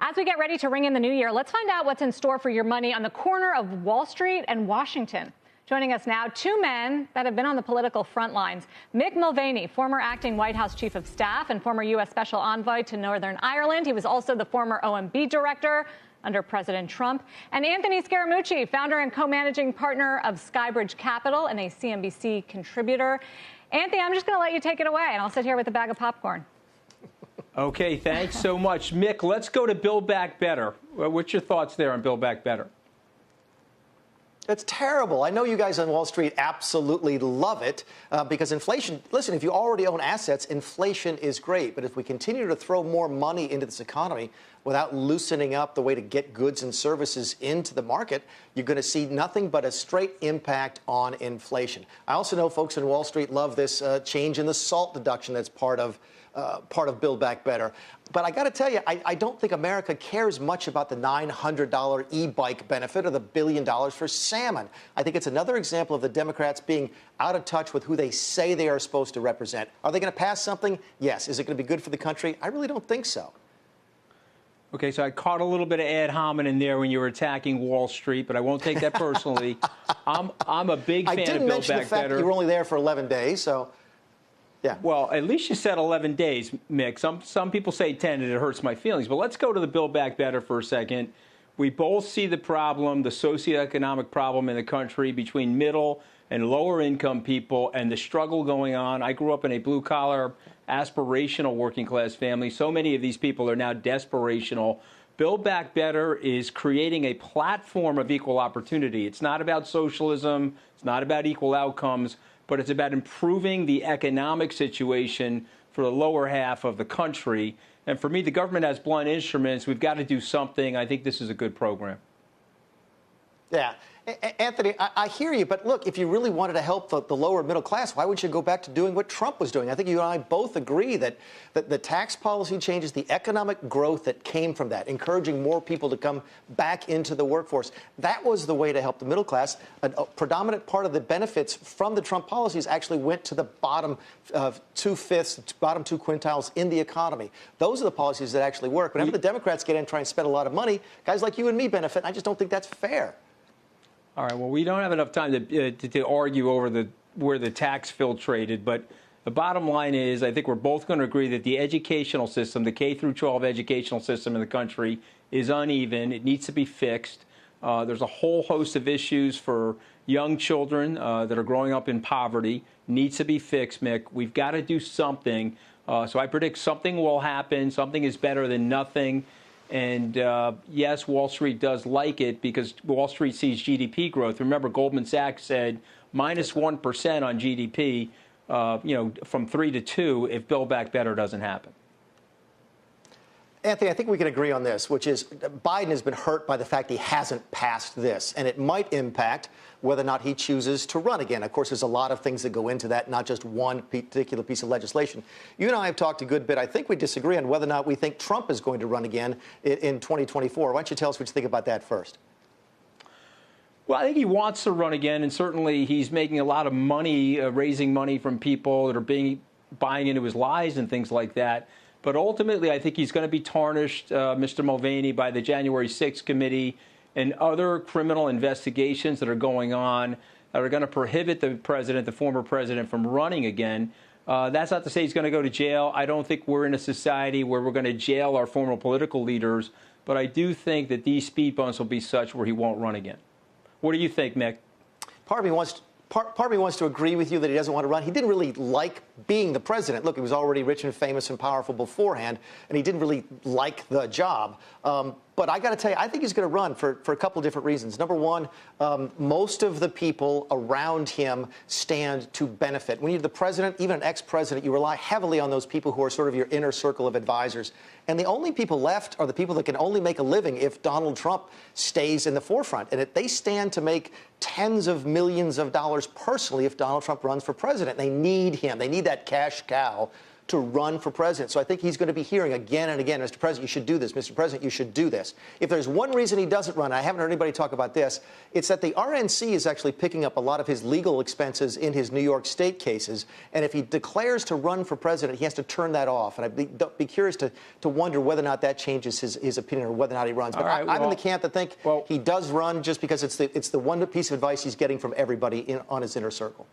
As we get ready to ring in the new year, let's find out what's in store for your money on the corner of Wall Street and Washington. Joining us now, two men that have been on the political front lines. Mick Mulvaney, former acting White House chief of staff and former U.S. special envoy to Northern Ireland. He was also the former OMB director under President Trump. And Anthony Scaramucci, founder and co-managing partner of Skybridge Capital and a CNBC contributor. Anthony, I'm just going to let you take it away, and I'll sit here with a bag of popcorn. Okay, thanks so much. Mick, let's go to Build Back Better. What's your thoughts there on Build Back Better? It's terrible. I know you guys on Wall Street absolutely love it because inflation, listen, if you already own assets, inflation is great. But if we continue to throw more money into this economy without loosening up the way to get goods and services into the market, you're going to see nothing but a straight impact on inflation. I also know folks in Wall Street love this change in the SALT deduction that's part of Build Back Better. But I got to tell you, I don't think America cares much about the $900 e-bike benefit or the $1 billion for salmon. I think it's another example of the Democrats being out of touch with who they say they are supposed to represent. Are they going to pass something? Yes. Is it going to be good for the country? I really don't think so. Okay, so I caught a little bit of ad hominem there when you were attacking Wall Street, but I won't take that personally. I'm a big fan of Build Back Better. I didn't mention the fact that you were only there for 11 days, so... Yeah. Well, at least you said 11 days, Mick. Some people say 10, and it hurts my feelings. But let's go to the Build Back Better for a second. We both see the problem, the socioeconomic problem in the country between middle and lower income people and the struggle going on. I grew up in a blue-collar, aspirational working-class family. So many of these people are now desperational. Build Back Better is creating a platform of equal opportunity. It's not about socialism. It's not about equal outcomes. But it's about improving the economic situation for the lower half of the country. And for me, the government has blunt instruments. We've got to do something. I think this is a good program. Yeah. Anthony, I hear you, but look, if you really wanted to help the lower middle class, why wouldn't you go back to doing what Trump was doing? I think you and I both agree that the tax policy changes, the economic growth that came from that, encouraging more people to come back into the workforce, that was the way to help the middle class. A predominant part of the benefits from the Trump policies actually went to the bottom two-fifths, bottom two quintiles in the economy. Those are the policies that actually work. Whenever the Democrats get in and try and spend a lot of money, guys like you and me benefit, and I just don't think that's fair. All right. Well, we don't have enough time to argue over where the tax filtrated, but the bottom line is I think we're both going to agree that the educational system, the K through 12 educational system in the country, is uneven. It needs to be fixed. There's a whole host of issues for young children that are growing up in poverty. Needs to be fixed, Mick. We've got to do something. So I predict something will happen. Something is better than nothing. And yes, Wall Street does like it because Wall Street sees GDP growth. Remember, Goldman Sachs said minus 1% on GDP, from 3 to 2 if Build Back Better doesn't happen. Anthony, I think we can agree on this, which is Biden has been hurt by the fact he hasn't passed this, and it might impact whether or not he chooses to run again. Of course, there's a lot of things that go into that, not just one particular piece of legislation. You and I have talked a good bit. I think we disagree on whether or not we think Trump is going to run again in 2024. Why don't you tell us what you think about that first? Well, I think he wants to run again, and certainly he's making a lot of money, raising money from people that are buying into his lies and things like that. But ultimately, I think he's going to be tarnished, Mr. Mulvaney, by the January 6th committee and other criminal investigations that are going on that are going to prohibit the president, the former president, from running again. That's not to say he's going to go to jail. I don't think we're in a society where we're going to jail our former political leaders. But I do think that these speed bumps will be such where he won't run again. What do you think, Mick? Part of me wants to agree with you that he doesn't want to run. He didn't really like being the president. Look, he was already rich and famous and powerful beforehand, and he didn't really like the job. But I got to tell you, I think he's going to run for a couple of different reasons. Number one, most of the people around him stand to benefit. When you're the president, even an ex-president, you rely heavily on those people who are sort of your inner circle of advisors. And the only people left are the people that can only make a living if Donald Trump stays in the forefront. And they stand to make tens of millions of dollars personally if Donald Trump runs for president. They need him. They need that cash cow to run for president. So I think he's going to be hearing again and again, Mr. President, you should do this. Mr. President, you should do this. If there's one reason he doesn't run, I haven't heard anybody talk about this, it's that the RNC is actually picking up a lot of his legal expenses in his New York State cases. And if he declares to run for president, he has to turn that off. And I'd be curious to wonder whether or not that changes his opinion or whether or not he runs. But I'm in the camp that think he does run just because it's the one piece of advice he's getting from everybody on his inner circle.